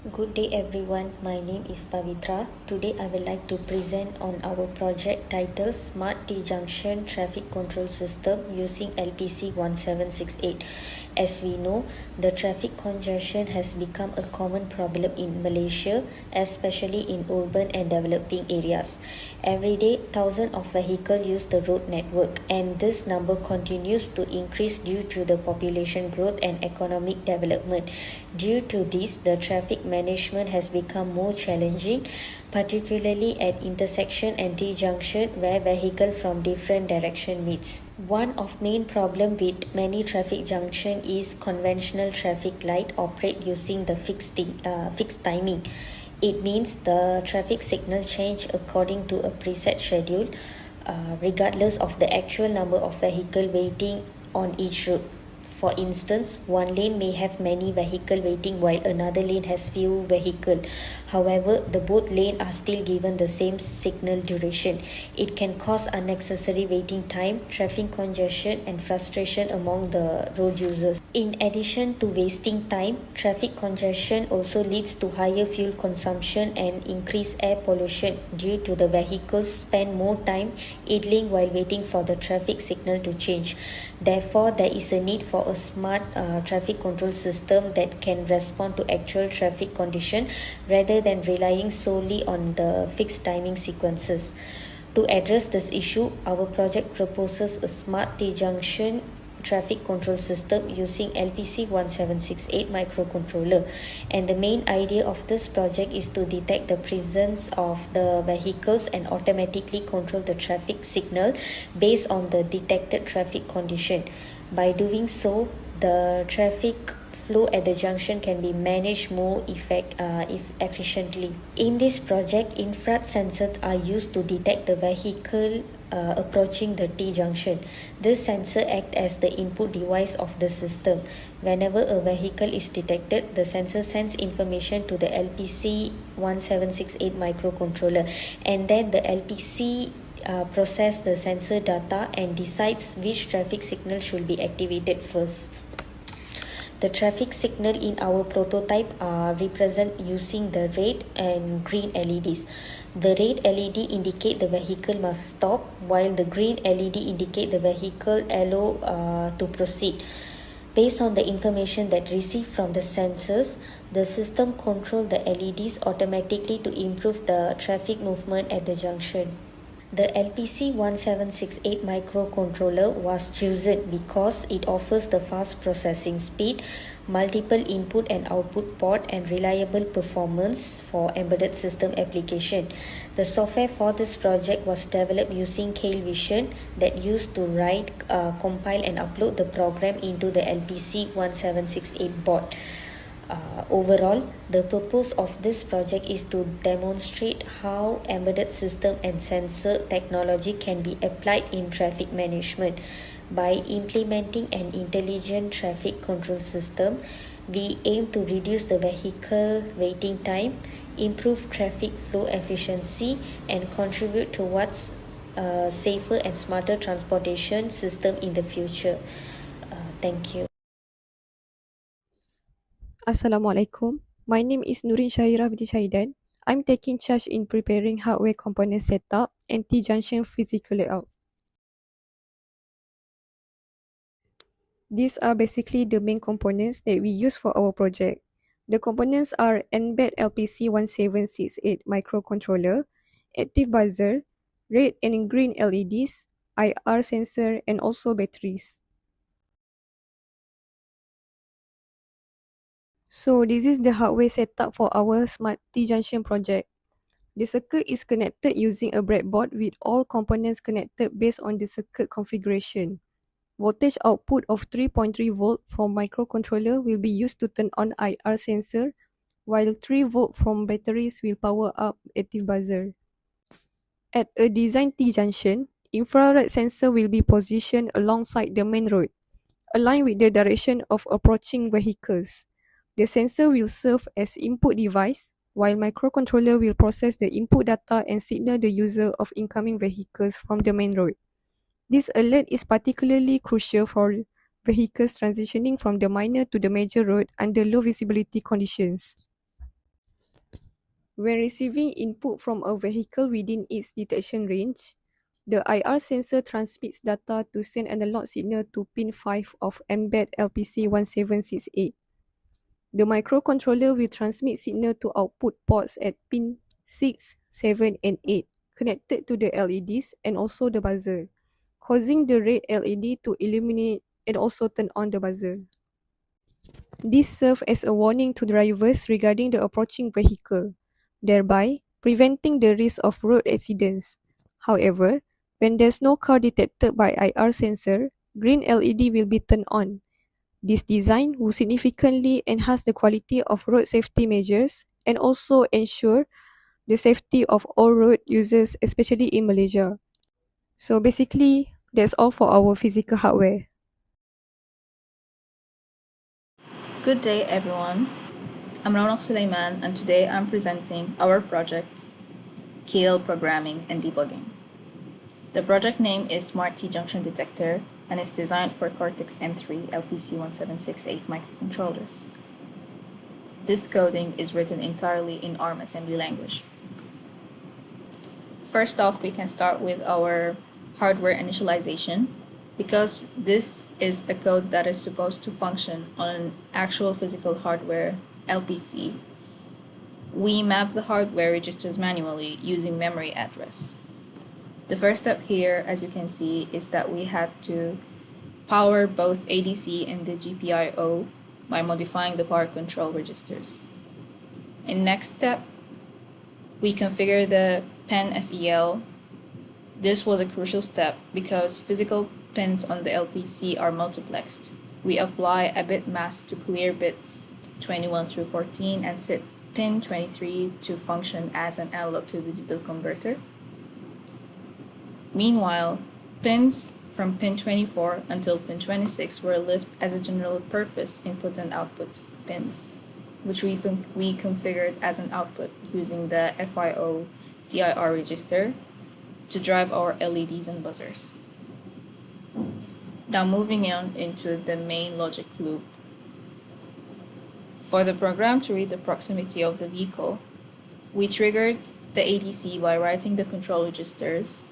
Good day everyone, my name is Pavitra. Today I would like to present on our project titled Smart T-Junction Traffic Control System using LPC 1768. As we know, the traffic congestion has become a common problem in Malaysia, especially in urban and developing areas. Every day, thousands of vehicles use the road network, and this number continues to increase due to the population growth and economic development. Due to this, the traffic management has become more challenging, particularly at intersection and T-junction where vehicles from different direction meets. One of main problem with many traffic junction is conventional traffic light operate using the fixed timing. It means the traffic signal change according to a preset schedule, regardless of the actual number of vehicle waiting on each route. For instance, one lane may have many vehicles waiting while another lane has few vehicles. However, the both lanes are still given the same signal duration. It can cause unnecessary waiting time, traffic congestion, and frustration among the road users. In addition to wasting time, traffic congestion also leads to higher fuel consumption and increased air pollution due to the vehicles spend more time idling while waiting for the traffic signal to change. Therefore, there is a need for a smart traffic control system that can respond to actual traffic condition rather than relying solely on the fixed timing sequences. To address this issue, our project proposes a smart T-junction traffic control system using LPC 1768 microcontroller, and the main idea of this project is to detect the presence of the vehicles and automatically control the traffic signal based on the detected traffic condition. By doing so, the traffic flow at the junction can be managed more efficiently. In this project, infrared sensors are used to detect the vehicle approaching the T-junction. This sensor acts as the input device of the system. Whenever a vehicle is detected, the sensor sends information to the LPC 1768 microcontroller, and then the LPC process the sensor data and decides which traffic signal should be activated first. The traffic signal in our prototype are represented using the red and green LEDs. The red LED indicate the vehicle must stop, while the green LED indicate the vehicle allow to proceed. Based on the information that received from the sensors, the system control the LEDs automatically to improve the traffic movement at the junction. The LPC 1768 microcontroller was chosen because it offers the fast processing speed, multiple input and output port, and reliable performance for embedded system application. The software for this project was developed using CaleVision that used to write, compile and upload the program into the LPC 1768 board. Overall, the purpose of this project is to demonstrate how embedded system and sensor technology can be applied in traffic management. By implementing an intelligent traffic control system, we aim to reduce the vehicle waiting time, improve traffic flow efficiency, and contribute towards a safer and smarter transportation system in the future. Thank you. Assalamualaikum. My name is Nurin Syahira binti Syaidan. I'm taking charge in preparing hardware component setup and T-junction physical layout. These are basically the main components that we use for our project. The components are Embed LPC 1768 microcontroller, active buzzer, red and green LEDs, IR sensor, and also batteries. So this is the hardware setup for our smart T-junction project. The circuit is connected using a breadboard with all components connected based on the circuit configuration. Voltage output of 3.3 volt from microcontroller will be used to turn on IR sensor, while 3 volt from batteries will power up active buzzer. At a design T-junction, infrared sensor will be positioned alongside the main road, aligned with the direction of approaching vehicles. The sensor will serve as input device, while microcontroller will process the input data and signal the user of incoming vehicles from the main road. This alert is particularly crucial for vehicles transitioning from the minor to the major road under low visibility conditions. When receiving input from a vehicle within its detection range, the IR sensor transmits data to send analog signal to pin 5 of Mbed LPC 1768. The microcontroller will transmit signal to output ports at pin 6, 7, and 8, connected to the LEDs and also the buzzer, causing the red LED to illuminate and also turn on the buzzer. This serves as a warning to drivers regarding the approaching vehicle, thereby preventing the risk of road accidents. However, when there's no car detected by IR sensor, green LED will be turned on. This design will significantly enhance the quality of road safety measures and also ensure the safety of all road users, especially in Malaysia. So basically, that's all for our physical hardware. Good day everyone, I'm Ronald Suleiman and today I'm presenting our project, KL Programming and Debugging. The project name is Smart T-Junction Detector and is designed for Cortex M3 LPC 1768 microcontrollers. This coding is written entirely in ARM assembly language. First off, we can start with our hardware initialization. Because this is a code that is supposed to function on an actual physical hardware LPC, we map the hardware registers manually using memory address. The first step here, as you can see, is that we had to power both ADC and the GPIO by modifying the power control registers. In next step, we configure the pen SEL. This was a crucial step because physical pins on the LPC are multiplexed. We apply a bit mask to clear bits 21 through 14 and set pin 23 to function as an analog to digital converter. Meanwhile, pins from pin 24 until pin 26 were left as a general purpose input and output pins, which we configured as an output using the FIO DIR register to drive our LEDs and buzzers. Now moving on into the main logic loop. For the program to read the proximity of the vehicle, we triggered the ADC by writing the control registers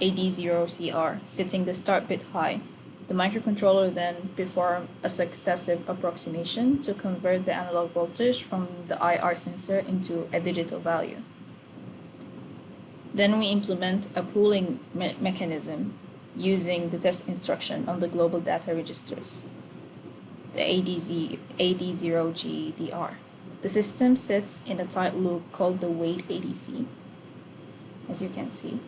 AD0CR, setting the start bit high. The microcontroller then performed a successive approximation to convert the analog voltage from the IR sensor into a digital value. Then we implement a pooling mechanism using the test instruction on the global data registers, the AD0GDR. The system sits in a tight loop called the wait ADC, as you can see,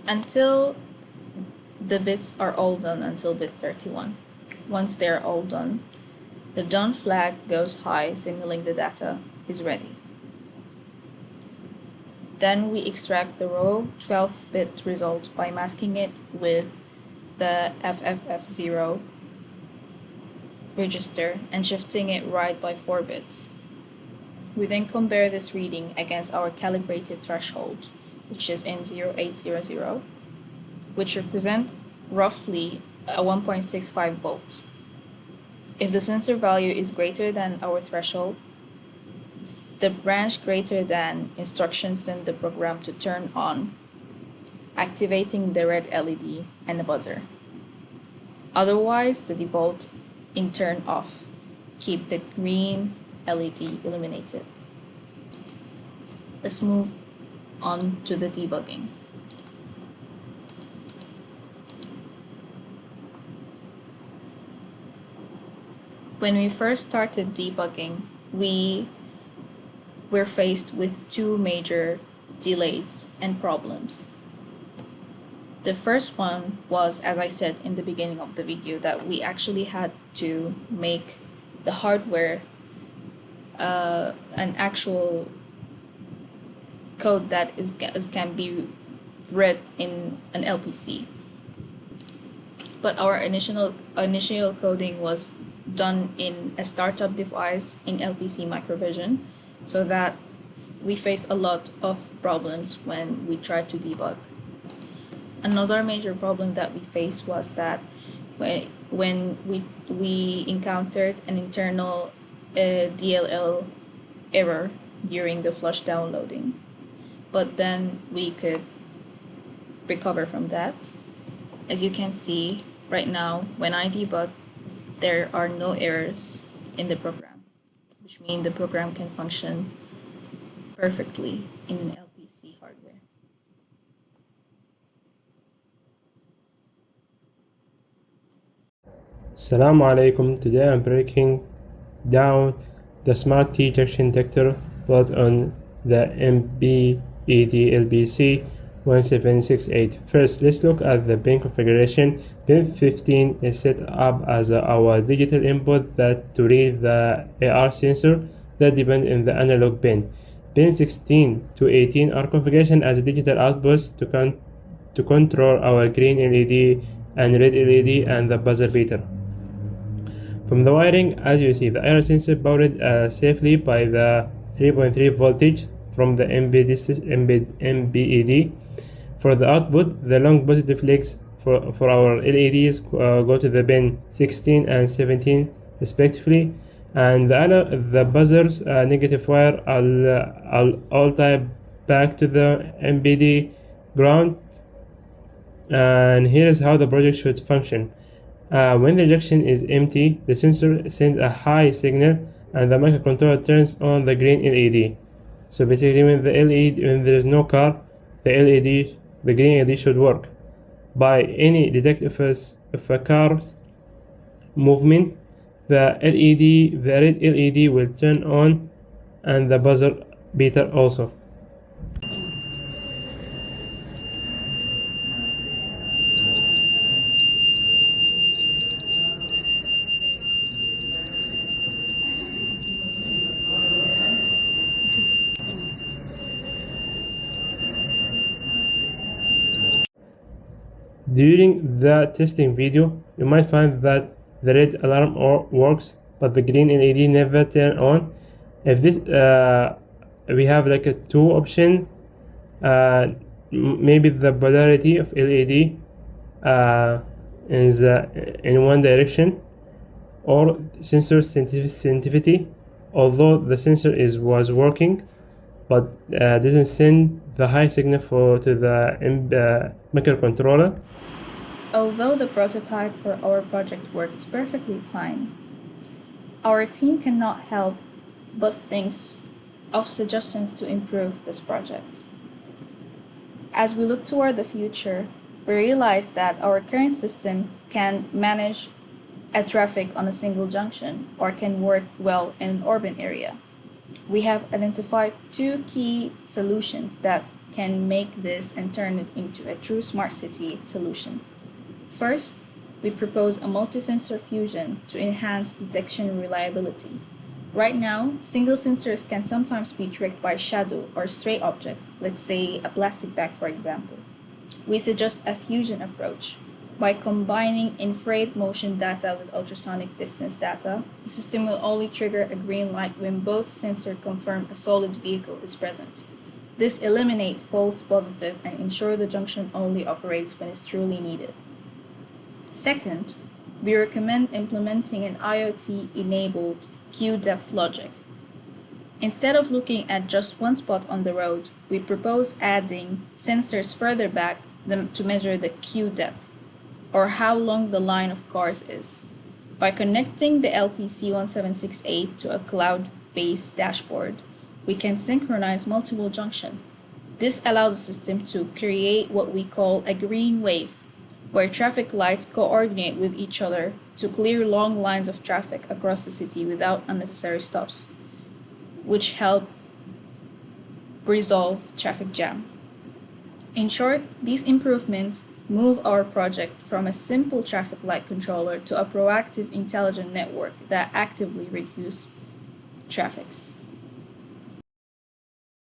until the bits are all done until bit 31. Once they're all done, the done flag goes high, signaling the data is ready. Then we extract the raw 12-bit result by masking it with the FFF0 register and shifting it right by 4 bits. We then compare this reading against our calibrated threshold, which is in 0800, which represent roughly a 1.65 volt. If the sensor value is greater than our threshold, the branch greater than instruction send the program to turn on, activating the red LED and the buzzer. Otherwise, the default in turn off, keep the green LED illuminated. Let's move on to the debugging. When we first started debugging, we were faced with two major delays and problems. The first one was, as I said in the beginning of the video, that we actually had to make the hardware an actual code that can be read in an LPC. But our initial coding was done in a startup device in LPC Microvision, so that we face a lot of problems when we try to debug. Another major problem that we faced was that when we encountered an internal a DLL error during the flush downloading. But then we could recover from that. As you can see right now, when I debug, there are no errors in the program, which means the program can function perfectly in an LPC hardware. Assalamu alaikum. Today I'm breaking down the smart T-Junction detector built on the MBED LBC 1768. First, let's look at the pin configuration. Pin 15 is set up as our digital input that to read the AR sensor that depend on the analog pin. Pin 16 to 18 are configuration as digital outputs to control our green LED and red LED and the buzzer beater. From the wiring, as you see, the AR sensor powered safely by the 3.3 voltage from the MBED. For the output, the long positive legs for our LEDs go to the pin 16 and 17 respectively, and the buzzers negative wire all tie back to the MBD ground. And here is how the project should function. When the junction is empty, the sensor sends a high signal and the microcontroller turns on the green LED. So basically when there is no car, the green LED should work. By any detect of a car's movement, the red LED will turn on and the buzzer beater also. During the testing video, you might find that the red alarm works, but the green LED never turn on. If this, we have like a two option. Maybe the polarity of LED is in one direction, or sensor sensitivity. Although the sensor was working, but doesn't send the high signal to the microcontroller. Although the prototype for our project works perfectly fine, our team cannot help but think of suggestions to improve this project. As we look toward the future, we realize that our current system can manage a traffic on a single junction or can work well in an urban area. We have identified two key solutions that can make this and turn it into a true smart city solution. First, we propose a multi-sensor fusion to enhance detection reliability. Right now, single sensors can sometimes be tricked by shadow or stray objects, let's say a plastic bag for example. We suggest a fusion approach. By combining infrared motion data with ultrasonic distance data, the system will only trigger a green light when both sensors confirm a solid vehicle is present. This eliminates false positive and ensures the junction only operates when it's truly needed. Second, we recommend implementing an IoT-enabled Q-depth logic. Instead of looking at just one spot on the road, we propose adding sensors further back to measure the Q-depth, or how long the line of cars is. By connecting the LPC 1768 to a cloud-based dashboard, we can synchronize multiple junctions. This allows the system to create what we call a green wave, where traffic lights coordinate with each other to clear long lines of traffic across the city without unnecessary stops, which help resolve traffic jam. In short, these improvements move our project from a simple traffic light controller to a proactive intelligent network that actively reduces traffics.